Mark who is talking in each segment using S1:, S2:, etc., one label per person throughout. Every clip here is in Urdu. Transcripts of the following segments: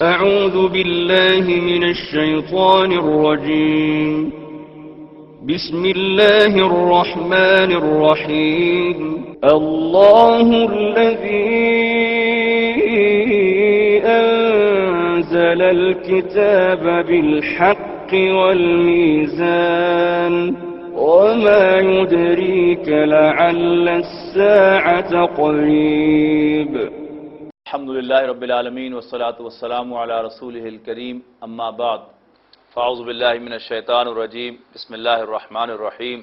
S1: أعوذ بالله من الشيطان الرجيم بسم الله الرحمن الرحيم الله الذي أنزل الكتاب بالحق والميزان وما يدريك لعل الساعة قريب
S2: الحمد للہ رب العالمین والصلاة والسلام علی رسولہ الکریم اما بعد فاعوذ باللہ من الشیطان الرجیم بسم اللہ الرحمن الرحیم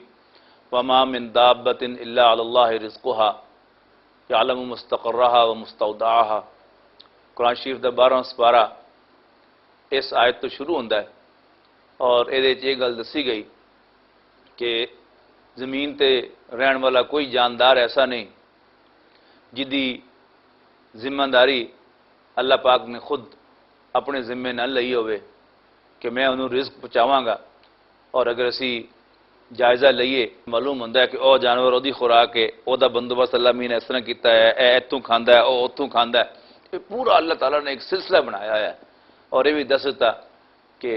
S2: وما من دابۃ الا علی اللہ رزقها یعلم مستقرها ومستودعها قرآن شریف دا 12واں سپارہ اس آیت تو شروع ہوندا ہے اور یہ گل دسی گئی کہ زمین تے رہن والا کوئی جاندار ایسا نہیں جدی ذمہ داری اللہ پاک نے خود اپنے ذمے نہ لئی ہوئے کہ میں انہوں رزق پہنچاواں گا، اور اگر اسی جائزہ لئیے معلوم ہوتا ہے کہ او جانور او دی خوراک ہے، او دا بندوبست اللہ مین اس طرح کیتا ہے، اے اتوں کھاندا ہے، او اتوں کھاندا ہے، یہ پورا اللہ تعالیٰ نے ایک سلسلہ بنایا ہے، اور یہ بھی دستا کہ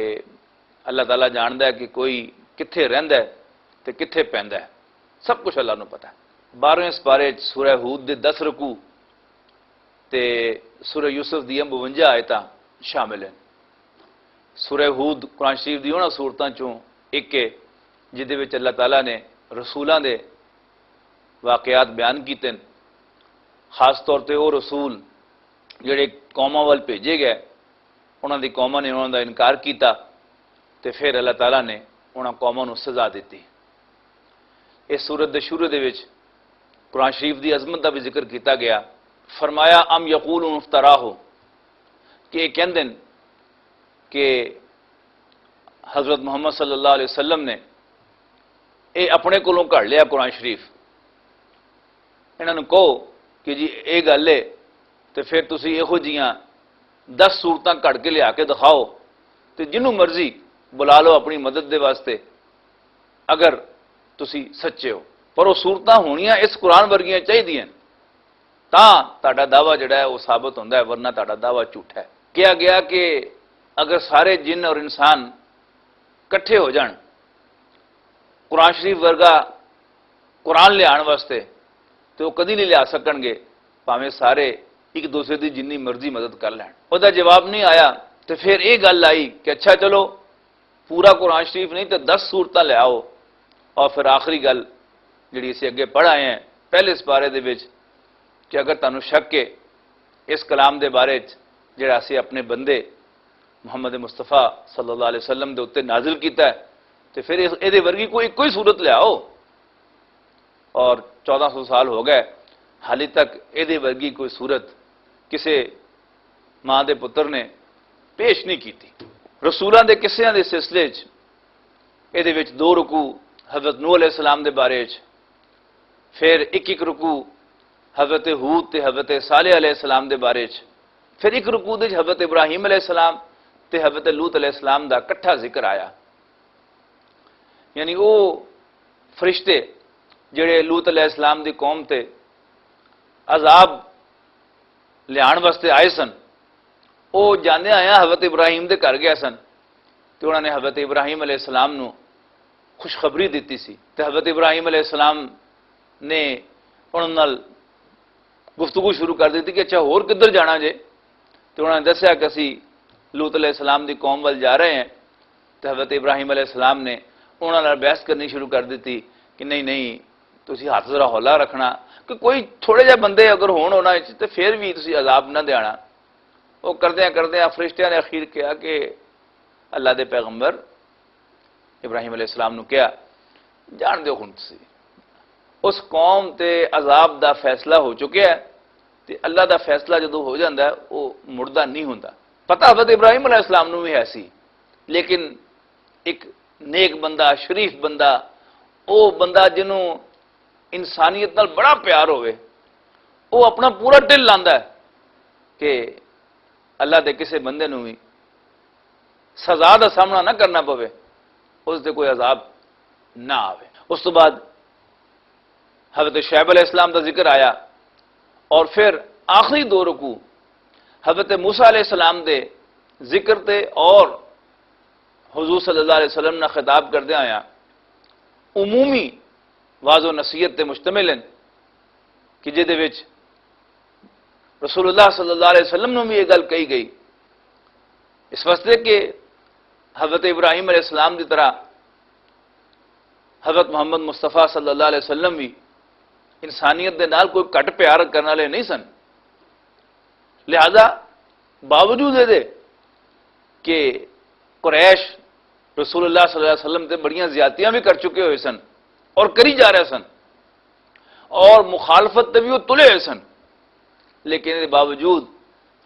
S2: اللہ تعالیٰ جاندا ہے کہ کوئی کتھے رہندا ہے تے کتھے پیندا ہے، سب کچھ اللہ نو پتہ ہے۔ 12ویں سپارے سورہ ہود دے 10 رکوع تے سورہ یوسف دی 52 آیتاں شامل ہیں۔ سورہ ہود قرآن شریف دی انہاں صورتاں چوں ایک ہے جدے وچ اللہ تعالیٰ نے رسولاں دے واقعات بیان کیتے ہیں، خاص طور تے وہ رسول جڑے قوماں وال بھیجے گئے، انہاں دی قوماں نے انہاں دا انکار کیتا تے پھر اللہ تعالیٰ نے انہاں قوماں نوں سزا دتی۔ اس سورت دے شروع دے وچ قرآن شریف دی عظمت دا بھی ذکر کیتا گیا، فرمایا ام یقولون افتراہ، کہ یہ کہندے کہ حضرت محمد صلی اللہ علیہ وسلم نے اے اپنے کولوں کڑ لیا قرآن شریف، انہاں نوں کہو کہ جی اے گل ہے تے پھر تسی یہو جیاں 10 صورتاں کڑ کے لیا کے دکھاؤ تے جنوں مرضی بلا لو اپنی مدد دے واسطے اگر تسی سچے ہو، پر وہ صورتاں ہونیاں اس قرآن ورگیاں چاہیے تاں تہاڈا دعویٰ جڑا ہے وہ ثابت ہوتا ہے، ورنہ تہاڈا دعویٰ جھوٹا ہے۔ کیا گیا کہ اگر سارے جن اور انسان کٹھے ہو جان قرآن شریف ورگا قرآن لے آن واسطے تو وہ کدی نہیں لیا سکن گے، پاویں سارے ایک دوسرے دی جنی مرضی مدد کر لین۔ وہ جواب نہیں آیا تو پھر یہ گل آئی کہ اچھا چلو پورا قرآن شریف نہیں تو 10 صورتاں لے آؤ، اور پھر آخری گل جڑی اسی اگے پڑھ آئے ہیں پہلے سپارے دے وچ کہ اگر تانوں شک ہے اس کلام دے بارے جڑا اسی اپنے بندے محمد مصطفیٰ صلی اللہ علیہ وسلم دے اتنے نازل کیتا ہے تو پھر یہ ورگی کوئی صورت لے آؤ، اور 1400 سال ہو گئے حالی تک یہ ورگی کوئی صورت کسے ماں دے پتر نے پیش نہیں کیتی۔ رسولاں دے قصیاں دے سلسلے یہ 2 رکوع حضرت نوح علیہ السلام دے بارے پھر ایک رکوع حضرت ہود تے حضرت صالح علیہ السلام دے بارے پھر ایک رکوع دے حضرت ابراہیم علیہ السلام تے حضرت لوط علیہ السلام دا کٹھا ذکر آیا، یعنی وہ فرشتے جڑے لوط علیہ السلام دی قوم تے عذاب لیان واسطے آئے سن، وہ جانے آیا حضرت ابراہیم دے گھر گئے سن تو انہوں نے حضرت ابراہیم علیہ السلام نو خوشخبری دیتی سی، تے حضرت ابراہیم علیہ السلام نے انہوں نال گفتگو شروع کر دیتی کہ اچھا اور کدھر جانا جے، تو انہوں نے دسیا کہ اسی لوط علیہ السلام دی قوم وال جا رہے ہیں، تو حضرت ابراہیم علیہ السلام نے انہوں نے بحث کرنی شروع کر دیتی کہ نہیں تسی ہاتھ ذرا ہولا رکھنا کہ کوئی تھوڑے جہ بندے اگر ہون ہونا تو پھر بھی تسی عذاب نہ دیانا۔ وہ کردیا فرشتیاں نے اخیر کیا کہ اللہ دے پیغمبر ابراہیم علیہ السلام نو کیا جان دیو ہن تسی اس قوم تے عذاب دا فیصلہ ہو چکا ہے تے اللہ دا فیصلہ جدو ہو جاندہ ہے وہ مردہ نہیں ہوندہ۔ پتہ حضرت ابراہیم علیہ السلام نو بھی ہے سی، لیکن ایک نیک بندہ شریف بندہ وہ بندہ جنہوں انسانیت نال بڑا پیار ہوئے وہ اپنا پورا دل لاندہ ہے کہ اللہ دے کسے بندے نو بھی سزا دا سامنا نہ کرنا پوے، اس دے کوئی عذاب نہ آوے۔ اس تو بعد حضرت شعیب علیہ السلام دا ذکر آیا، اور پھر آخری 2 رکوع حضرت موسیٰ علیہ السلام دے ذکر تے اور حضور صلی اللہ علیہ وسلم نے خطاب کردے آیا عمومی واض و نصیحت تے مشتمل ہیں کہ جہدے وچ رسول اللہ صلی اللہ علیہ وسلم نے بھی یہ گل کہی گئی اس واسطے کہ حضرت ابراہیم علیہ السلام کی طرح حضرت محمد مصطفیٰ صلی اللہ علیہ وسلم بھی انسانیت دے نال کوئی کٹ پیار کرنے والے نہیں سن، لہذا باوجود دے کہ قریش رسول اللہ صلی اللہ علیہ وسلم تے بڑیاں زیادتیاں بھی کر چکے ہوئے سن اور کری جا رہے سن اور مخالفت تے بھی وہ تلے ہوئے سن، لیکن اس باوجود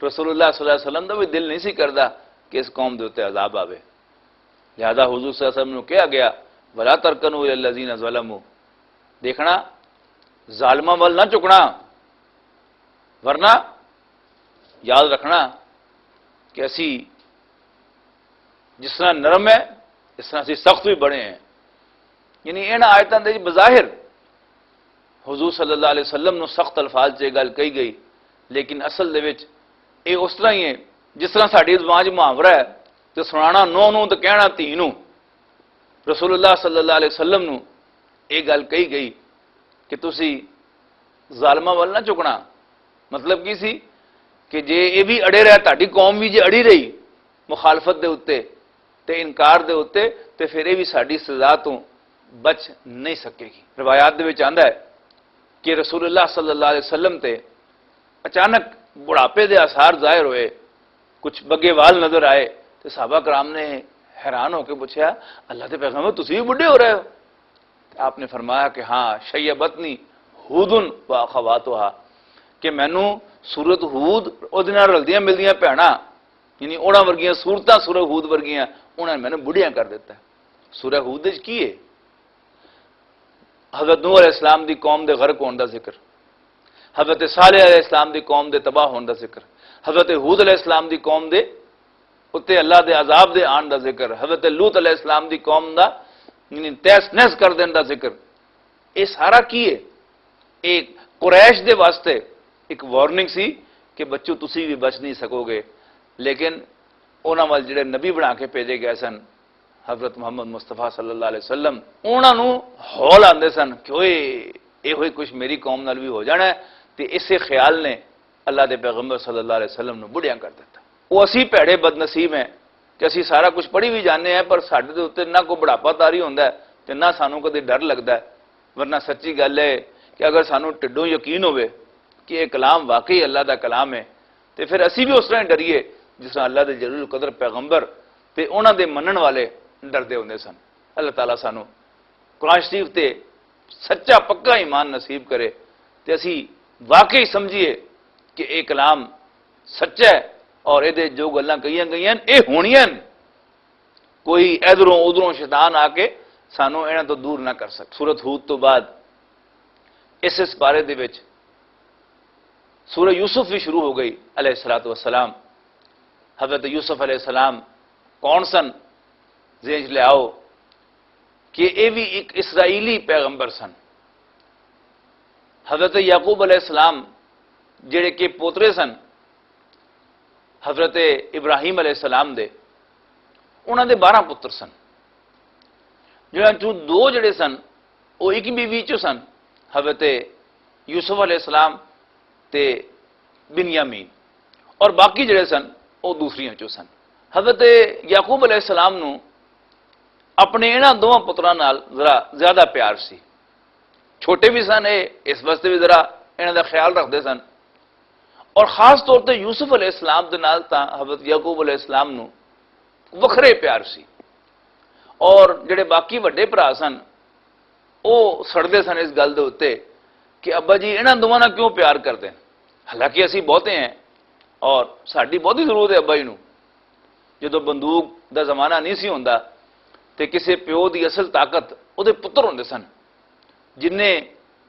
S2: رسول اللہ صلی اللہ علیہ وسلم کا بھی دل نہیں سی کرتا کہ اس قوم دے اتنے عذاب آوے، لہذا حضور صلی اللہ علیہ وسلم نے کہا گیا وَلَا تَرْكَنُوا إِلَى الَّذِينَ ظَلَمُوا، دیکھنا ظالماں وال نہ چکنا، ورنہ یاد رکھنا کہ اسی جس طرح نرم ہے اس طرح اسی سخت بھی بڑے ہیں۔ یعنی ان آیتاں دے بظاہر حضور صلی اللہ علیہ وسلم نے سخت الفاظ سے گل کہی گئی، لیکن اصل دے وچ اے اس طرح ہی ہے جس طرح ساڈی زبان وچ محاورہ ہے تے سنانا نو تے کہنا تھی نو۔ رسول اللہ صلی اللہ علیہ وسلم نو یہ گل کہی گئی کہ تسی ظالماں وال نہ چکنا، مطلب کی سی کہ جے یہ بھی اڑے رہا تہاڈی قوم بھی جے اڑی رہی مخالفت دے اتنے تے انکار دے اتنے تے پھر یہ بھی ساڈی سزا تو بچ نہیں سکے گی۔ روایات دے وچ آندا ہے کہ رسول اللہ صلی اللہ علیہ وسلم تے اچانک بڑھاپے دے آثار ظاہر ہوئے، کچھ بگے وال نظر آئے تو صحابہ کرام نے حیران ہو کے پوچھا اللہ کے پیغمبر تسی بھی بڈھے ہو رہے ہو؟ آپ نے فرمایا کہ ہاں شیبتنی ہود و اخواتھا، کہ مینوں سورت ہود اودے نال رلدیاں ملدیاں بھیڑاں یعنی اوڑاں ورگیاں صورتاں سورہ ہود ورگیاں انہاں نے مینوں بڑھیاں کر دیتا ہے۔ سورہ ہود وچ کی ہے؟ حضرت نوح علیہ السلام دی قوم دے غرق ہون دا ذکر، حضرت صالح علیہ السلام دی قوم دے تباہ ہون دا ذکر، حضرت ہود علیہ السلام دی قوم دے اتے اللہ دے عذاب دے آن دا ذکر، حضرت لوط علیہ السلام دی قوم دا یعنی تیس نیس کر دین دا ذکر۔ یہ سارا کی ہے؟ ایک قریش دے واسطے ایک وارننگ سی کہ بچوں تسی بھی بچ نہیں سکو گے، لیکن انہاں وال جڑے نبی بنا کے بھیجے گئے سن حضرت محمد مصطفیٰ صلی اللہ علیہ وسلم، انہاں نو ہول آندے سن کہ اوئے یہ ہوئی کچھ میری قوم نال بھی ہو جانا ہے، تے اسے خیال نے اللہ دے پیغمبر صلی اللہ علیہ وسلم نو بڑھیاں کر دیتا۔ وہ اسی پیڑے بد نصیب ہیں کہ اسی سارا کچھ پڑھی بھی جانے ہیں پر ساڈے دے اوتے نہ کوئی بڑھاپا تاری ہوندا ہے تے نہ سانوں کدے ڈر لگدا ہے، ورنہ سچی گل ہے کہ اگر سانوں ٹڈوں یقین ہوئے کہ یہ کلام واقعی اللہ دا کلام ہے تے پھر اسی بھی اس طرح ڈریے جس طرح اللہ دے جلیل القدر پیغمبر تے انہاں دے منن والے ڈردے ہوندے سن۔ اللہ تعالیٰ سانوں قرآن شریف تے سچا پکا ایمان نصیب کرے تے اسی واقعی سمجھیے کہ یہ کلام سچا ہے اور یہ جو گلاں کہیاں گئیاں یہ ہونیاں، کوئی ادھروں ادھروں شیطان آ کے سانوں انہاں تو دور نہ کر سکے۔ سورۃ ہود تو بعد اس بارے دے وچ سورہ یوسف بھی شروع ہو گئی علیہ الصلوۃ والسلام۔ حضرت یوسف علیہ السلام کون سن؟ ذہن لے آؤ کہ یہ بھی ایک اسرائیلی پیغمبر سن۔ حضرت یعقوب علیہ السلام جڑے کہ پوترے سن حضرت ابراہیم علیہ السلام دے، انہاں دے 12 پتر سن، جنہاں چوں 2 جڑے سن وہ ایک بیوی چوں سن، حضرت یوسف علیہ السلام تے بنیامین، اور باقی جڑے سن وہ دوسریاں چوں سن۔ حضرت یعقوب علیہ السلام نو اپنے انہاں 2 پتراں نال ذرا زیادہ پیار سی، چھوٹے بھی سن اس واسطے بھی ذرا انہاں دا خیال رکھتے سن، اور خاص طور تے یوسف علیہ السلام دے نال تاں حضرت یعقوب علیہ السلام نو وکھرے پیار سی، اور جڑے باقی وڈے بھرا سن وہ سڑدے سن اس گل دے اوتے کہ ابا جی انہاں دوواں نال کیوں پیار کردے، حالانکہ اسی بہتے ہیں اور ساڈی بہتی ضرورت ہے ابا جی نو۔ جدوں بندوق دا زمانہ نہیں سی ہوندا تے کسے پیو دی اصل طاقت وہ پتر ہوندے سن، جن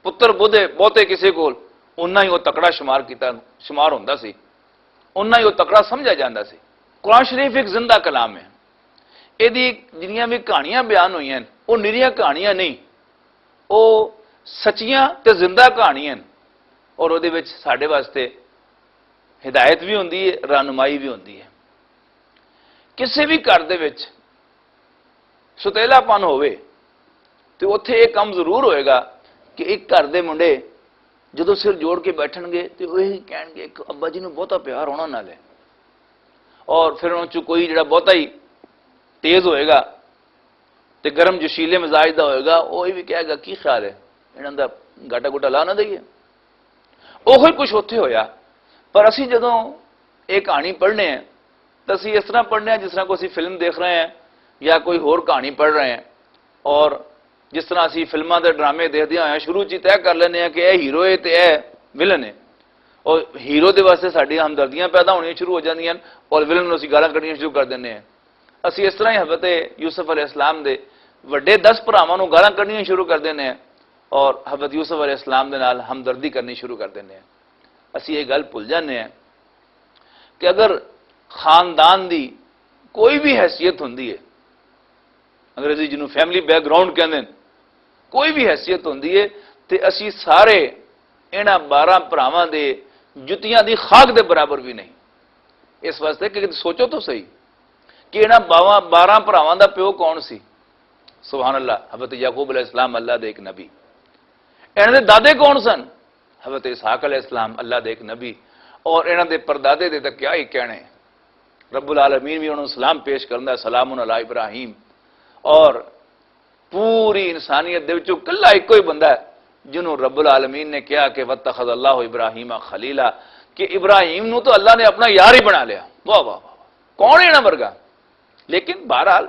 S2: پتر بہتے کسے کول اُنہ ہی وہ تکڑا شمار ہوندا سی، اُنہ ہی وہ تکڑا سمجھا جاندا سی۔ قرآن شریف ایک زندہ کلام ہے، یہ جنیاں بھی کہانیاں بیان ہوئی ہیں وہ نریاں کہانیاں نہیں، وہ سچیاں تے زندہ کہانیاں، اور وہ ساڈے واسطے ہدایت بھی ہوندی ہے، رہنمائی بھی ہوندی ہے۔ ਕਿਸੇ ਵੀ ਘਰ ਦੇ ਵਿੱਚ ਸੁਤੇਲਾਪਨ ਹੋਵੇ ਤੇ ਉੱਥੇ ਇਹ ਕੰਮ ਜ਼ਰੂਰ ਹੋਏਗਾ ਕਿ ਇੱਕ ਘਰ ਦੇ ਮੁੰਡੇ ਜਦੋਂ ਸਿਰ ਜੋੜ ਕੇ ਬੈਠਣਗੇ ਤੇ ਉਹ ਇਹ ਕਹਿਣਗੇ ਕਿ ਅੱਬਾ ਜੀ ਨੂੰ ਬਹੁਤਾ ਪਿਆਰ ਹੋਣਾ ਨਾਲ ਹੈ, ਔਰ ਫਿਰ ਉਹਨਾਂ 'ਚੋਂ ਕੋਈ ਜਿਹੜਾ ਬਹੁਤਾ ਹੀ ਤੇਜ਼ ਹੋਏਗਾ ਤੇ ਗਰਮ ਜੋਸ਼ੀਲੇ ਮਿਜ਼ਾਜ ਦਾ ਹੋਏਗਾ, ਉਹ ਇਹ ਵੀ ਕਹੇਗਾ ਕੀ ਖਿਆਲ ਹੈ ਇਹਨਾਂ ਦਾ ਗਾਟਾ ਗੁਟਾ ਲਾ ਨਾ ਦਈਏ। ਉਹੋ ਹੀ ਕੁਛ ਉੱਥੇ ਹੋਇਆ। ਪਰ ਅਸੀਂ ਜਦੋਂ ਇਹ ਕਹਾਣੀ ਪੜ੍ਹਨੇ ਆ ਤਾਂ ਅਸੀਂ ਇਸ ਤਰ੍ਹਾਂ ਪੜ੍ਹਨੇ ਆ ਜਿਸ ਤਰ੍ਹਾਂ ਕੋਈ ਅਸੀਂ ਫਿਲਮ ਦੇਖ ਰਹੇ ਹਾਂ ਜਾਂ ਕੋਈ ਹੋਰ ਕਹਾਣੀ ਪੜ੍ਹ ਰਹੇ ਹਾਂ, ਔਰ ਜਿਸ ਤਰ੍ਹਾਂ ਅਸੀਂ ਫਿਲਮਾਂ ਦੇ ਡਰਾਮੇ ਦੇਖਦੇ ਹੋਏ ਸ਼ੁਰੂ 'ਚ ਹੀ ਤੈਅ ਕਰ ਲੈਂਦੇ ਹਾਂ ਕਿ ਇਹ ਹੀਰੋ ਹੈ ਤੇ ਇਹ ਵਿਲਨ ਹੈ, ਔਰ ਹੀਰੋ ਦੇ ਵਾਸਤੇ ਸਾਡੀਆਂ ਹਮਦਰਦੀਆਂ ਪੈਦਾ ਹੋਣੀਆਂ ਸ਼ੁਰੂ ਹੋ ਜਾਂਦੀਆਂ ਹਨ ਔਰ ਵਿਲਨ ਨੂੰ ਅਸੀਂ ਗਾਲਾਂ ਕੱਢਣੀਆਂ ਸ਼ੁਰੂ ਕਰ ਦਿੰਦੇ ਹਾਂ। ਅਸੀਂ ਇਸ ਤਰ੍ਹਾਂ ਹੀ ਹਜ਼ਰਤ ਯੂਸਫ ਅਲੈਹਿਸਲਾਮ ਦੇ ਵੱਡੇ 10 ਭਰਾਵਾਂ ਨੂੰ ਗਾਲਾਂ ਕੱਢਣੀਆਂ ਸ਼ੁਰੂ ਕਰ ਦਿੰਦੇ ਹਾਂ ਔਰ ਹਜ਼ਰਤ ਯੂਸਫ ਅਲੈਹਿਸਲਾਮ ਦੇ ਨਾਲ ਹਮਦਰਦੀ ਕਰਨੀ ਸ਼ੁਰੂ ਕਰ ਦਿੰਦੇ ਹਾਂ। ਅਸੀਂ ਇਹ ਗੱਲ ਭੁੱਲ ਜਾਂਦੇ ਹਾਂ ਕਿ ਅਗਰ ਖਾਨਦਾਨ ਦੀ ਕੋਈ ਵੀ ਹੈਸੀਅਤ ਹੁੰਦੀ ਹੈ, ਅੰਗਰੇਜ਼ੀ ਜਿਹਨੂੰ ਫੈਮਿਲੀ ਬੈਕਗਰਾਉਂਡ ਕਹਿੰਦੇ ਨੇ, ਕੋਈ ਵੀ ਹੈਸੀਅਤ ਹੁੰਦੀ ਹੈ ਤੇ ਅਸੀਂ ਸਾਰੇ ਇਹਨਾਂ 12 ਭਰਾਵਾਂ ਦੇ ਜੁੱਤੀਆਂ ਦੀ ਖਾਕ ਦੇ ਬਰਾਬਰ ਵੀ ਨਹੀਂ। ਇਸ ਵਾਸਤੇ ਕਿ ਸੋਚੋ ਤਾਂ ਸਹੀ ਕਿ ਇਹਨਾਂ 12 ਭਰਾਵਾਂ ਦਾ ਪਿਓ ਕੌਣ ਸੀ? ਸੁਭਾਨ ਅੱਲਾਹ, ਹਜ਼ਰਤ ਯਾਕੂਬ ਅਲੈਹਿਸਲਾਮ, ਅੱਲਾਹ ਦੇ ਇੱਕ ਨਬੀ। ਇਹਨਾਂ ਦੇ ਦਾਦੇ ਕੌਣ ਸਨ? ਹਜ਼ਰਤ ਇਸਹਾਕ ਅਲੈਹਿਸਲਾਮ, ਅੱਲਾਹ ਦੇ ਇੱਕ ਨਬੀ। ਔਰ ਇਹਨਾਂ ਦੇ ਪਰਦਾਦੇ ਦੇ ਤਾਂ ਕਿਆ ਹੀ ਕਹਿਣੇ, ਰੱਬੁਲ ਆਲਮੀਨ ਵੀ ਉਹਨਾਂ ਨੂੰ ਸਲਾਮ ਪੇਸ਼ ਕਰਦਾ, ਸਲਾਮੁਨ ਅਲਾ ਇਬਰਾਹੀਮ। ਔਰ ਪੂਰੀ ਇਨਸਾਨੀਅਤ ਦੇ ਵਿੱਚੋਂ ਇਕੱਲਾ ਇੱਕੋ ਹੀ ਬੰਦਾ ਹੈ ਜਿਹਨੂੰ ਰੱਬੁਲ ਆਲਮੀਨ ਨੇ ਕਿਹਾ ਕਿ ਵਤਖذ ਅੱਲਾਹੁ ਇਬਰਾਹੀਮ ਖਲੀਲਾ, ਕਿ ਇਬਰਾਹੀਮ ਨੂੰ ਤਾਂ ਅੱਲਾਹ ਨੇ ਆਪਣਾ ਯਾਰ ਹੀ ਬਣਾ ਲਿਆ। ਵਾਹ ਵਾਹ ਵਾਹ, ਕੌਣ ਇਹਨਾਂ ਵਰਗਾ। ਲੇਕਿਨ ਬਹਰਹਾਲ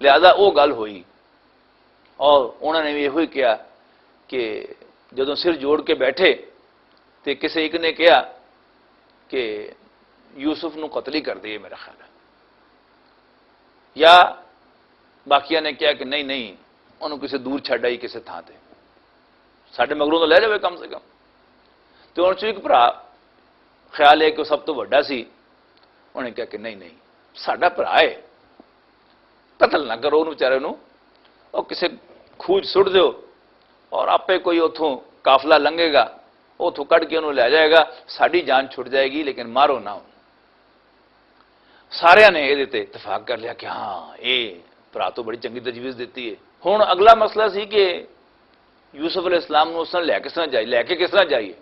S2: ਲਿਹਾਜ਼ਾ ਉਹ ਗੱਲ ਹੋਈ। ਔਰ ਉਹਨਾਂ ਨੇ ਵੀ ਇਹੋ ਹੀ ਕਿਹਾ ਕਿ ਜਦੋਂ ਸਿਰ ਜੋੜ ਕੇ ਬੈਠੇ ਤੇ ਕਿਸੇ ਇੱਕ ਨੇ ਕਿਹਾ ਕਿ ਯੂਸਫ ਨੂੰ ਕਤਲ ਹੀ ਕਰ ਦਈਏ ਮੇਰਾ ਖਿਆਲ ਹੈ, ਜਾਂ ਬਾਕੀਆਂ ਨੇ ਕਿਹਾ ਕਿ ਨਹੀਂ ਨਹੀਂ ਉਹਨੂੰ ਕਿਸੇ ਦੂਰ ਛੱਡ ਆਈ ਕਿਸੇ ਥਾਂ ਤੇ, ਸਾਡੇ ਮਗਰੋਂ ਤਾਂ ਲੈ ਜਾਵੇ ਕਮ ਸੇ ਕਮ। ਤੇ ਉਹਨਾਂ 'ਚੋਂ ਇੱਕ ਭਰਾ, ਖਿਆਲ ਹੈ ਕਿ ਉਹ ਸਭ ਤੋਂ ਵੱਡਾ ਸੀ, ਉਹਨੇ ਕਿਹਾ ਕਿ ਨਹੀਂ ਨਹੀਂ ਸਾਡਾ ਭਰਾ ਹੈ, ਕਤਲ ਨਾ ਕਰੋ ਉਹਨੂੰ, ਵਿਚਾਰੇ ਨੂੰ ਉਹ ਕਿਸੇ ਖੂਹ 'ਚ ਸੁੱਟ ਦਿਓ ਔਰ ਆਪੇ ਕੋਈ ਉੱਥੋਂ ਕਾਫਲਾ ਲੰਘੇਗਾ, ਉੱਥੋਂ ਕੱਢ ਕੇ ਉਹਨੂੰ ਲੈ ਜਾਏਗਾ, ਸਾਡੀ ਜਾਨ ਛੁੱਟ ਜਾਏਗੀ, ਲੇਕਿਨ ਮਾਰੋ ਨਾ। ਸਾਰਿਆਂ ਨੇ ਇਹਦੇ ਤੇ ਇਤਫਾਕ ਕਰ ਲਿਆ ਕਿ ਹਾਂ ਇਹ ਭਰਾ ਤੋਂ ਬੜੀ ਚੰਗੀ ਤਜਵੀਜ਼ ਦਿੱਤੀ ਹੈ। ਹੁਣ ਅਗਲਾ ਮਸਲਾ ਸੀ ਕਿ ਯੂਸਫ ਅਲੈਹਿਸਲਾਮ ਨੂੰ ਉਸ ਨਾਲ ਲੈ ਕੇ ਕਿਸ ਤਰ੍ਹਾਂ ਜਾਈਏ।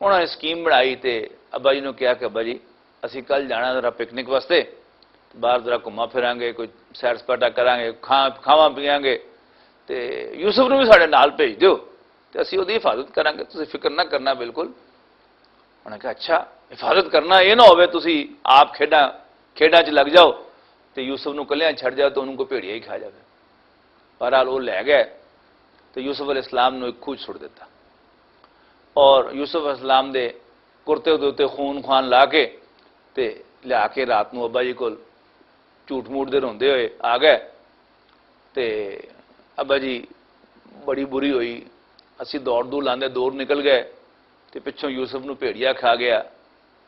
S2: ਉਹਨਾਂ ਨੇ ਸਕੀਮ ਬਣਾਈ ਤੇ ਅੱਬਾ ਜੀ ਨੂੰ ਕਿਹਾ ਕਿ ਅੱਬਾ ਜੀ ਅਸੀਂ ਕੱਲ ਜਾਣਾ ਜ਼ਰਾ ਪਿਕਨਿਕ ਵਾਸਤੇ, ਬਾਹਰ ਜ਼ਰਾ ਘੁੰਮਾ ਫਿਰਾਂਗੇ, ਕੋਈ ਸੈਰ ਸਪਾਟਾ ਕਰਾਂਗੇ, ਖਾਵਾਂ ਪੀਵਾਂਗੇ, ਤੇ ਯੂਸਫ ਨੂੰ ਵੀ ਸਾਡੇ ਨਾਲ ਭੇਜ ਦਿਓ ਤੇ ਅਸੀਂ ਉਹਦੀ ਹਿਫਾਜ਼ਤ ਕਰਾਂਗੇ, ਤੁਸੀਂ ਫਿਕਰ ਨਾ ਕਰਨਾ ਬਿਲਕੁਲ। ਉਹਨੇ ਕਿਹਾ ਅੱਛਾ ਹਿਫਾਜ਼ਤ ਕਰਨਾ, ਇਹ ਨਾ ਹੋਵੇ ਤੁਸੀਂ ਆਪ ਖੇਡਾਂ 'ਚ ਲੱਗ ਜਾਓ ਤੇ ਯੂਸਫ ਨੂੰ ਇਕੱਲਿਆਂ ਛੱਡ ਜਾਓ ਤਾਂ ਉਹਨੂੰ ਕੋਈ ਭੇੜੀਆ ਹੀ ਖਾ ਜਾਵੇ। ਬਹਰਹਾਲ ਉਹ ਲੈ ਗਏ ਤੇ ਯੂਸਫ ਅਲੈਹਿਸਲਾਮ ਨੂੰ ਇੱਕ ਖੂਹ 'ਚ ਸੁੱਟ ਦਿੱਤਾ ਔਰ ਯੂਸਫ ਅਲੈਹਿਸਲਾਮ ਦੇ ਕੁਰਤੇ ਦੇ ਉੱਤੇ ਖੂਨ ਖਾਨ ਲਾ ਕੇ ਤੇ ਲਿਆ ਕੇ ਰਾਤ ਨੂੰ ਅੱਬਾ ਜੀ ਕੋਲ ਝੂਠ ਮੂਠ ਦੇ ਰੋਂਦੇ ਹੋਏ ਆ ਗਏ। ਤੇ ਅੱਬਾ ਜੀ ਬੜੀ ਬੁਰੀ ਹੋਈ, ਅਸੀਂ ਦੌੜ ਲਾਉਂਦੇ ਦੌੜ ਨਿਕਲ ਗਏ ਤੇ ਪਿੱਛੋਂ ਯੂਸਫ ਨੂੰ ਭੇੜੀਆ ਖਾ ਗਿਆ।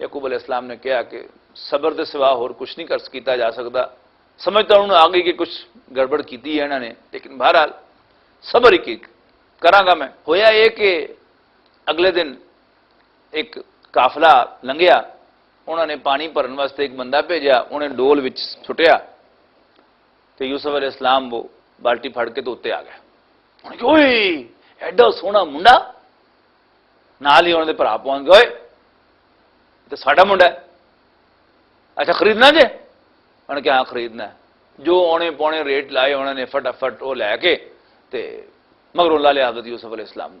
S2: ਯਾਕੂਬ ਅਲੈਹਿਸਲਾਮ ਨੇ ਕਿਹਾ ਕਿ ਸਬਰ ਦੇ ਸਿਵਾ ਹੋਰ ਕੁਛ ਨਹੀਂ ਕੀਤਾ ਜਾ ਸਕਦਾ। ਸਮਝ ਤਾਂ ਉਹਨੂੰ ਆ ਗਈ ਕਿ ਕੁਛ ਗੜਬੜ ਕੀਤੀ ਹੈ ਇਹਨਾਂ ਨੇ, ਲੇਕਿਨ ਬਹਰਹਾਲ ਸਬਰ ਹੀ ਕਰਾਂਗਾ ਮੈਂ। ਹੋਇਆ ਇਹ ਕਿ ਅਗਲੇ ਦਿਨ ਇੱਕ ਕਾਫਲਾ ਲੰਘਿਆ, ਉਹਨਾਂ ਨੇ ਪਾਣੀ ਭਰਨ ਵਾਸਤੇ ਇੱਕ ਬੰਦਾ ਭੇਜਿਆ, ਉਹਨੇ ਡੋਲ ਵਿੱਚ ਸੁੱਟਿਆ ਤੇ ਯੂਸਫ ਅਲੈਹਿਸਲਾਮ ਉਹ ਬਾਲਟੀ ਫੜ ਕੇ ਤੋਂ ਉੱਤੇ ਆ ਗਿਆ। ਉਹਨੇ ਕਿਹਾ ਓਏ ਐਡਾ ਸੋਹਣਾ ਮੁੰਡਾ, ਨਾਲ ਹੀ ਉਹਨਾਂ ਦੇ ਭਰਾ ਪਹੁੰਚ ਗਏ, ਤੇ ਸਾਡਾ ਮੁੰਡਾ ਹੈ, ਅੱਛਾ ਖਰੀਦਣਾ ਜੇ? ਉਹਨੇ ਕਿਹਾ ਹਾਂ ਖਰੀਦਣਾ। ਜੋ ਔਣੇ ਪੌਣੇ ਰੇਟ ਲਾਏ ਉਹਨਾਂ ਨੇ ਫਟਾਫਟ ਉਹ ਲੈ ਕੇ ਤੇ ਮਗਰੋਂ ਲਾ ਲਿਆ ਹਜ਼ਰਤ ਯੂਸਫ ਅਲੈਹਿਸਲਾਮ ਨੂੰ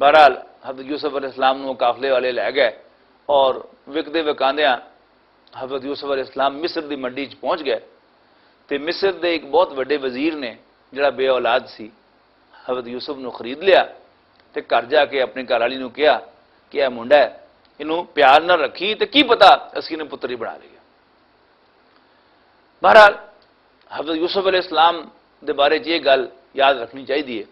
S2: ਬਹਰਹਾਲ ਹਜ਼ਰਤ ਯੂਸਫ ਅਲੈਹਿਸਲਾਮ ਨੂੰ ਕਾਫਲੇ ਵਾਲੇ ਲੈ ਗਏ ਔਰ ਵਿਕਦੇ ਵਿਕਾਂਦਿਆਂ ਹਜ਼ਰਤ ਯੂਸਫ ਅਲੈਹਿਸਲਾਮ ਮਿਸਰ ਦੀ ਮੰਡੀ 'ਚ ਪਹੁੰਚ ਗਏ ਤੇ ਮਿਸਰ ਦੇ ਇੱਕ ਬਹੁਤ ਵੱਡੇ ਵਜ਼ੀਰ ਨੇ ਜਿਹੜਾ ਬੇ ਔਲਾਦ ਸੀ, ਹਜ਼ਰਤ ਯੂਸਫ ਨੂੰ ਖਰੀਦ ਲਿਆ ਤੇ ਘਰ ਜਾ ਕੇ ਆਪਣੀ ਘਰਵਾਲੀ ਨੂੰ ਕਿਹਾ ਕਿ ਇਹ ਮੁੰਡਾ ਹੈ, ਇਹਨੂੰ ਪਿਆਰ ਨਾਲ ਰੱਖੀ ਤੇ ਕੀ ਪਤਾ ਅਸੀਂ ਇਹਨੂੰ ਪੁੱਤਰੀ ਬਣਾ ਲਈਏ। ਬਹਰਹਾਲ ਹਜ਼ਰਤ ਯੂਸਫ ਅਲੈਹਿਸਲਾਮ ਦੇ ਬਾਰੇ 'ਚ ਇਹ ਗੱਲ ਯਾਦ ਰੱਖਣੀ ਚਾਹੀਦੀ ਹੈ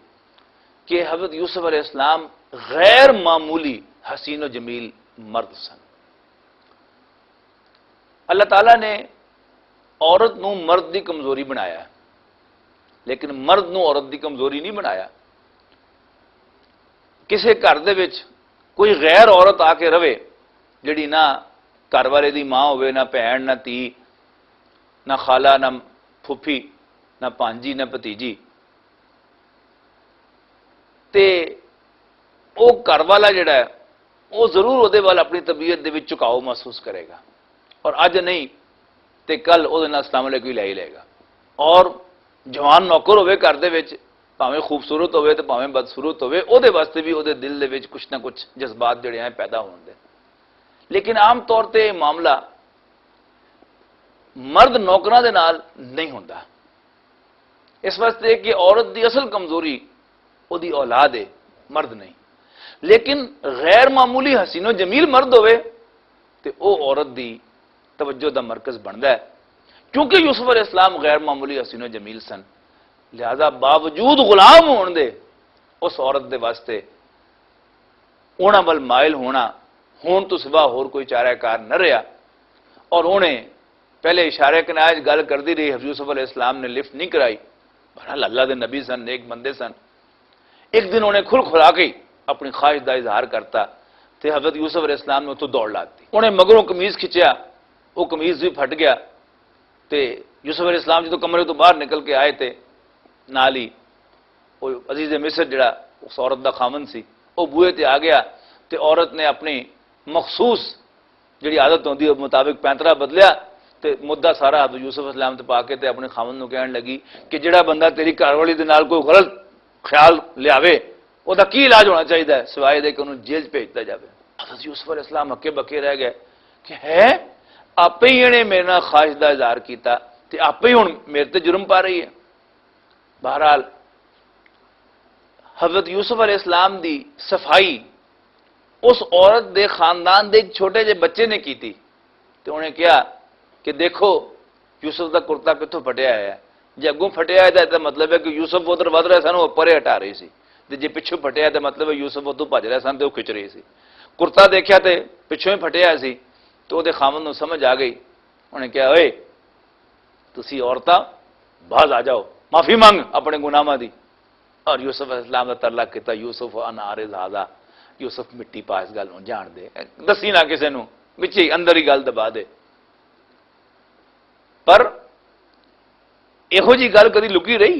S2: کہ حضرت یوسف علیہ السلام غیر معمولی حسین و جمیل مرد سن۔ اللہ تعالیٰ نے عورت نو مرد دی کمزوری بنایا ہے، لیکن مرد نو عورت دی کمزوری نہیں بنایا. کسے گھر دے وچ کوئی غیر عورت آ کے رہے جڑی نہ گھر والے دی ماں ہوئے، نہ بھن، نہ تھی، نہ خالہ، نہ پھپھی، نہ پانجی، نہ بھتیجی، تے او گھر والا جڑا ہے وہ ضرور وہ اپنی طبیعت دے وچ چکاؤ محسوس کرے گا، اور اج نہیں تے کل وہ السلام علیکم ہی لے ہی لے گا. اور جوان نوکر ہوئے گھر دے وچ، بھاویں خوبصورت ہوئے تے بھاویں بدصورت ہوئے، او دے واسطے بھی او دے دل دے وچ کچھ نہ کچھ جذبات جڑے ہیں پیدا ہون دے. لیکن عام طور تے یہ معاملہ مرد نوکراں دے نال نہیں ہوندا، اس واسطے کہ عورت دی اصل کمزوری او دی اولاد ہے، مرد نہیں. لیکن غیر معمولی حسین و جمیل مرد ہوئے تے او عورت دی توجہ دا مرکز بندا ہے. کیونکہ یوسف علیہ السلام غیر معمولی حسین و جمیل سن، لہذا باوجود غلام ہون دے اس عورت دے واسطے انہاں ول مائل ہونا ہون تو سوا ہور کوئی چارہ کار نہ رہا. اور انہیں پہلے اشارے کنایج گل کر دی رہی، حضرت یوسف علیہ السلام نے لفٹ نہیں کرائی. بہرحال اللہ دے نبی سن، نیک بندے سن. ایک دن انہیں کھل کھلا کے اپنی خواہش دا اظہار کرتا تے حضرت یوسف علیہ السلام نے اتوں دوڑ لاتی. انہیں مگروں قمیض کھچیا، وہ قمیض بھی پھٹ گیا. تے یوسف علیہ السلام جدو کمرے تو باہر نکل کے آئے تے نال ہی وہ عزیز مصر جڑا اس عورت دا خامن سی وہ بوئے تے آ گیا. تے عورت نے اپنی مخصوص جڑی عادت ہوندی ہے مطابق پینترا بدلیا تے مدعا سارا حضرت یوسف علیہ السلام تے پا کے تے اپنے خامن نو کہن لگی کہ جڑا بندہ تیری گھر والی دے نال کوئی غلط خیال لیاوے او دا کی علاج ہونا چاہیے سوائے دے کہ انہوں جیل بھیجتا جاوے. حضرت یوسف علیہ السلام ہکے بکے رہ گئے کہ ہے آپ ہی انہیں میرے نال خواہش دا اظہار کیتا تے آپ ہی ہن میرے تے جرم پا رہی ہے. بہرحال حضرت یوسف علیہ السلام دی صفائی اس عورت دے خاندان دے ایک چھوٹے جے بچے نے کی تھی. تو انہیں کیا کہ دیکھو یوسف دا کرتا کتوں پھٹیا ہے، جے اگوں پھٹیا ہے تو مطلب ہے کہ یوسف ادھر ود رہے سن وہ پرے ہٹا رہی سی، جے پچھوں پھٹیا ہے تو مطلب ہے یوسف ادھر بھج رہے سن تو وہ کھچ رہی سی. کرتا دیکھا تے پچھوں ہی پھٹیا سی تو وہ خامن نو سمجھ آ گئی. انہیں کہا اوئے تسی عورتاں باز آ جاؤ، معافی مانگ اپنے گناہاں دی. اور یوسف علیہ السلام نے ترلا کیتا یوسف انارے زادہ، یوسف مٹی پا اس گل نو جان دے، دسی نہ کسے نو، وچے اندر ہی گل دبا دے. پر یہو جی گل کدی لکی رہی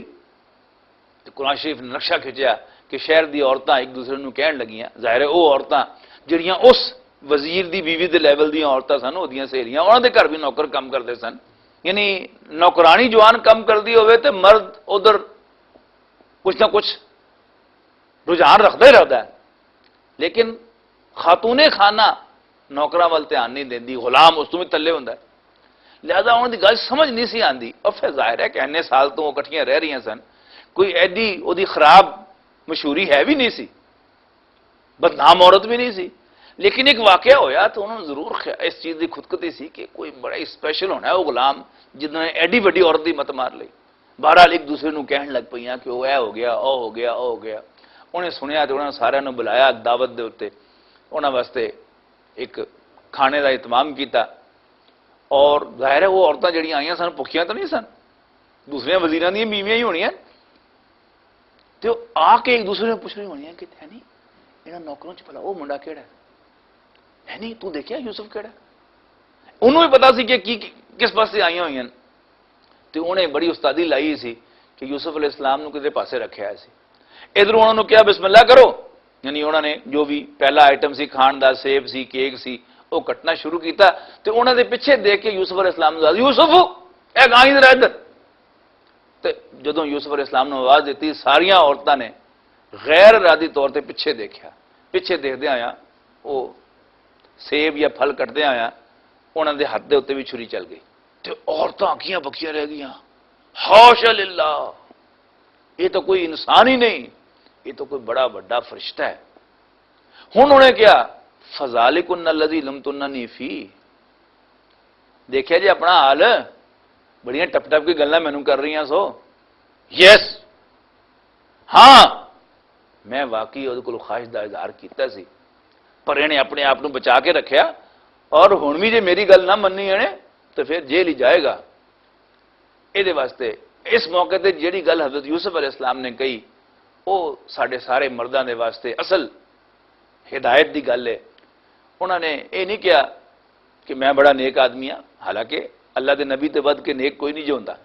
S2: تو قرآن شریف نے نقشہ کھچیا کہ شہر دی عورتاں ایک دوسرے نو کہن لگیاں. ظاہر ہے وہ عورتاں جڑیاں اس وزیر دی بیوی دے لیول دیاں عورتاں سن، وہ دیاں سہیلیاں، انہاں دے گھر بھی نوکر کم کرتے سن. یعنی نوکرانی جوان کم کر دی ہوئے تے مرد ادھر کچھ نہ کچھ رجحان رکھتا ہی رہتا ہے. لیکن خاتون خانہ نوکراں وال دھیان نہیں دیندی، غلام اس تو بھی تلے ہوندا ہے. لہذا انہوں دی گل سمجھ نہیں سی آندی. اور پھر ظاہر ہے کہ اتنے سال تو وہ کٹھیاں رہ رہی سن، کوئی ایڈی وہ دی خراب مشہوری ہے بھی نہیں سی، بدنام عورت بھی نہیں سی. لیکن ایک واقعہ ہویا تو انہوں نے ضرور اس چیز کی خودکتی سی کہ کوئی بڑا اسپیشل ہونا ہے وہ غلام جنہوں نے ایڈی وڈی عورت کی مت مار لی. بہرحال ایک دوسرے نو کہن لگ پئیاں کہ وہ اے ہو گیا، او ہو گیا، او ہو گیا. انہیں سنیا تو انہوں نے سارے نو بلایا دعوت دے اوتے، انہوں واسطے ایک کھانے کا اہتمام کیتا. اور ظاہر ہے وہ عورتیں جڑیاں آئیاں سن بھکھیاں تو نہیں سن، دوسرے وزیراں دی بیویاں ہی ہونیاں. تو آ کے ایک دوسرے نے پوچھ رہی ہونیاں کہ ہے نہیں انہاں نوکروں چ بھلا وہ منڈا کیڑا ہے نہیں تو دیکھیا یوسف کیڑا. انہوں بھی پتا سی کہ کس پاس سے آئیاں ہوئی ہیں. تو انہیں بڑی استادی لائی سی کہ یوسف علیہ السلام نو کسی پاسے رکھیا سی. ادھر انہوں نے کیا بسم اللہ کرو، یعنی انہوں نے جو بھی پہلا آئٹم سی کھان دا، سیب سی، کیک سی، وہ کٹنا شروع کیتا. تو انہوں نے پیچھے دیکھ کے یوسف علیہ السلام نے یوسف اے گائیں ادھر ادھر. تو جدوں یوسف علیہ السلام نے آواز دیتی ساریاں عورتوں نے غیر ارادی طور پہ پیچھے دیکھا. پیچھے دیکھدے آیا وہ سیب یا پھل کٹدے آیا انہوں دے ہاتھ دے اتنے بھی چھری چل گئی. تو عورتیں اکھیاں بکیاں رہ گئی، حاشا للہ، یہ تو کوئی انسان ہی نہیں، یہ تو کوئی بڑا بڑا فرشتہ ہے. ہن انہیں کیا فذالکن الذی لمتننی فی، دیکھا جی اپنا حال، بڑیاں ٹپ ٹپ کی گلاں مینوں کر رہی ہیں. سو یس ہاں میں واقعی وہ کو خواہش دا اظہار کیتا سی، پر انہیں اپنے آپ کو بچا کے رکھیا. اور ہن بھی جے میری گل نہ مننی انہیں تو پھر جیل ہی جائے گا. یہ واسطے اس موقع تے جیڑی گل حضرت یوسف علیہ السلام نے کہی وہ ساڈے سارے مرداں دے واسطے اصل ہدایت دی گل ہے. انہوں نے یہ نہیں کیا کہ میں بڑا نیک آدمی ہاں، حالانکہ اللہ دے نبی تے ود کے نیک کوئی نہیں جو ہوندا.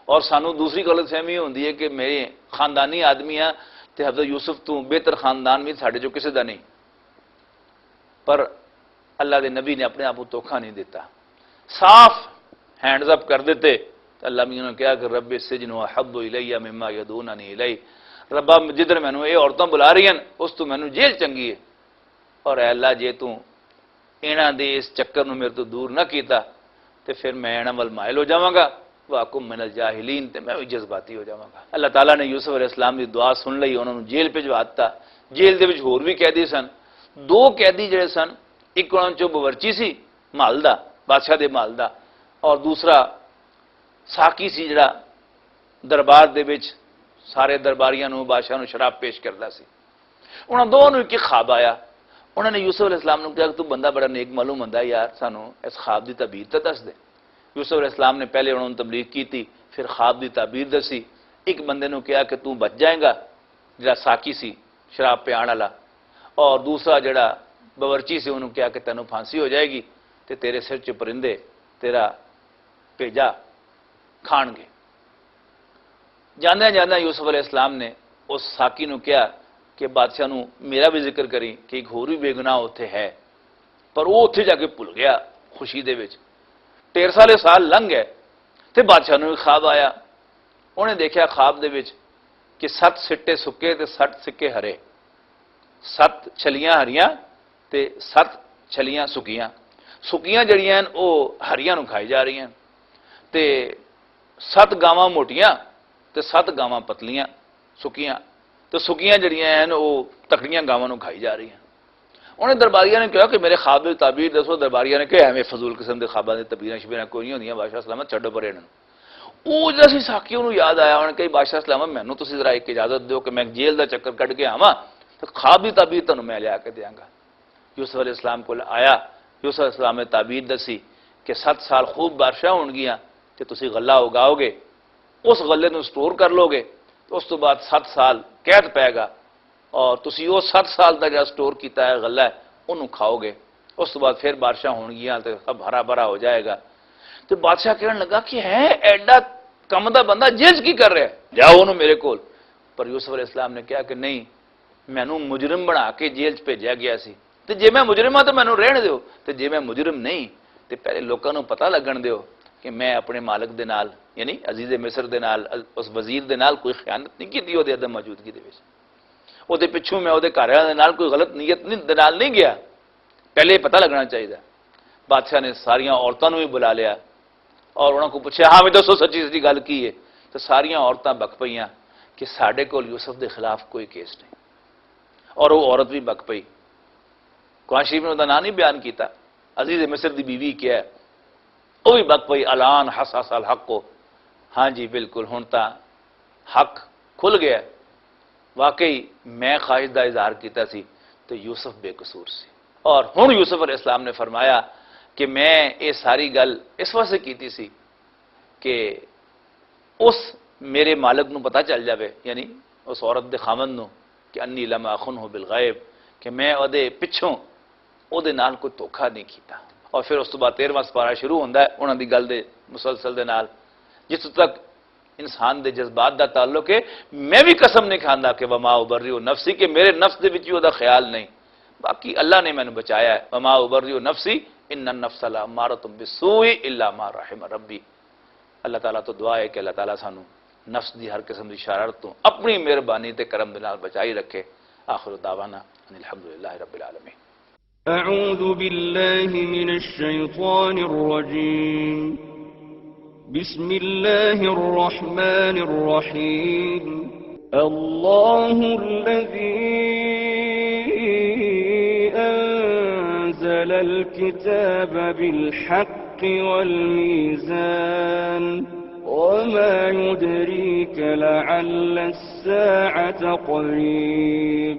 S2: اور سانو دوسری غلط فہمی ہوندی ہے کہ میرے خاندانی آدمی ہاں تے حضرت یوسف تو بہتر خاندان بھی ساڈے جو کسی دا نہیں. پر اللہ دے نبی نے اپنے آپ کو دھوکھا نہیں دیتا، صاف ہینڈز اپ کر دیتے. اللہ میاں نے کہا کہ رب السجن احب الی مما یدعوننی الی، ربا جدھر مینوں یہ عورتاں بلا رہی ہیں اس تو مینوں جیل چنگی ہے، اور اے اللہ جے تو انہاں دے اس چکر نو میرے تو دور نہ کیتا تے پھر میں انہاں ول مائل ہو جاواں گا، واکم من الجاہلین، تے میں بھی جذباتی ہو جاواں گا. اللہ تعالیٰ نے یوسف علیہ السلام دی دعا سن لئی، انہاں نوں جیل بھجوا دتا. جیل دے وچ ہور بھی قیدی سن، دو قیدی جڑے سن، ایک انہاں چوں باورچی سی محل دا، بادشاہ دے محل دا، اور دوسرا ساقی سی جڑا دربار دے وچ سارے درباریاں نوں بادشاہ نوں شراب پیش کردا سی. انہاں دونوں نوں ایک خواب آیا. انہوں نے یوسف علیہ السلام نے کہا کہ تو بندہ بڑا نیک معلوم ہوندا ہے یار، سانو اس خواب دی تعبیر تے دس دے. یوسف علیہ السلام نے پہلے انہوں نے تبلیغ کی تھی، پھر خواب دی تعبیر دسی. ایک بندے نوں کہا کہ تو بچ جائے گا جڑا ساقی سی شراب پیان والا، اور دوسرا جڑا باورچی سے انہوں کہا کہ تینوں پھانسی ہو جائے گی تے تیرے سر چ پرندے تیرا بھیجا کھان گے. جاندے جاندے یوسف علیہ السلام نے اس ساقی نوں کہا کہ بادشاہ نوں میرا بھی ذکر کری کہ ایک ہور بھی بے گناہ اتنے ہے. پر وہ اتنے جا کے بھول گیا خوشی دے وچ. 13 سال لنਘ گئے تے بادشاہ نوں خواب آیا. انہیں دیکھا خواب دے وچ کہ 7 سٹے سکے تے 7 سکے ہرے، 7 چھلیاں ہریاں تے 7 چھلیاں سکیاں. سکیاں جڑیاں ہیں وہ ہریاں نوں کھائی جا رہی ہیں، تے 7 گاواں موٹیاں تے 7 گاواں پتلیاں سکیاں، تو سکیاں جڑیاں ہیں وہ تکڑیاں گاواں نوں کھائی جا رہی ہیں. انہیں درباریاں نے کہا کہ میرے خواب کی تعبیر دسو. درباریاں نے کہا ایویں فضول قسم کے خواباں دی تعبیراں شبیراں کوئی نہیں ہوندیاں، بادشاہ سلامت چھڈو پرے انہاں. وہ جڑا سی ساقی انہوں یاد آیا. انہوں نے کہا بادشاہ سلامت مینوں تسی ذرا ایک اجازت دیو کہ میں جیل دا چکر کٹ کے آواں تو خواب کی تعبیر تانوں میں لیا کے دیاں گا. یوسف علیہ السلام کو آیا. یوسف علیہ السلام نے تعبیر دسی کہ 7 سال خوب بارشاں ہون گیاں تے تسی غلہ اگاؤ گے، اس غلے نوں سٹور کر لو گے، تو اس تو بعد 7 سال قید پائے گا، اور تسی وہ 7 سال کا جڑا سٹور کیتا ہے غلہ ہے انہوں کھاؤ گے. اس تو بعد پھر بارشاں ہون گیاں تے سب ہرا بھرا ہو جائے گا. تو بادشاہ کہنے لگا کہ ہے ایڈا کم دا بندہ جیل کی کر رہا ہے، جاؤ انہوں میرے کول. پر یوسف علیہ السلام نے کہا کہ نہیں، مینوں مجرم بنا کے جیل چ بھیجا گیا سی، تے جے میں مجرم ہاں تو مینوں رہن دیو، تے جے میں مجرم نہیں تے پہلے لوکاں نوں پتہ لگن دیو کہ میں اپنے مالک دے نال یعنی عزیز مصر دے نال اس وزیر دے نال کوئی خیانت نہیں کیتی او دے عدم موجودگی دے وچ. او دے پچھوں میں او دے گھر والے نال کوئی غلط نیت دے نال نہیں گیا، پہلے پتہ لگنا چاہیے. بادشاہ نے ساریاں عورتوں بھی بلا لیا اور انہوں کو پوچھا ہاں بھی دسو سچی سچی گل کی ہے. تو ساریاں عورتیں بک پئیاں کہ ساڈے کول یوسف دے خلاف کوئی کیس نہیں. اور وہ عورت بھی بک پئی. قرآن شریف نے نام نہیں بیان کیتا، عزیز مصر دی بیوی کیا ہے، وہ بھی بک پئی. الان حساس الحق کو، ہاں جی بالکل ہن تا حق کھل گیا. واقعی میں خواہش دا اظہار کیتا سی تو یوسف بے قصور سی. اور ہن یوسف علیہ السلام نے فرمایا کہ میں یہ ساری گل اس واسطے کیتی سی کہ اس میرے مالک نو پتہ چل جاوے، یعنی اس عورت دے خامن نو کہ انی لم اخنہ بالغیب، کہ میں او دے پچھوں او دے نال کوئی دھوکھا نہیں کیتا. اور پھر اس تو بعد 13واں سپارہ شروع ہوندا ہے انہاں دی گل دے مسلسل دے نال، جس تک انسان دے جذبات دا تعلق ہے. میں بھی قسم نہیں کھاندا کہ وما ابرئ نفسی، کہ میرے نفس دے وچ او دا خیال نہیں، باقی اللہ نے مینوں بچایا ہے. وما ابرئ نفسی ان النفس لامارۃ بالسوء الا ما رحم ربی. اللہ تعالیٰ تو دعا ہے کہ اللہ تعالیٰ سانو نفس دی ہر قسم دی شرارت تو اپنی مہربانی تے کرم دے نال بچائی رکھے. آخر دعوانا ان الحمدللہ رب العالمین.
S1: أعوذ بالله من الشيطان الرجيم. بسم الله الرحمن الرحيم. الله الذي أنزل الكتاب بالحق والميزان وما يدريك لعل الساعة قريب.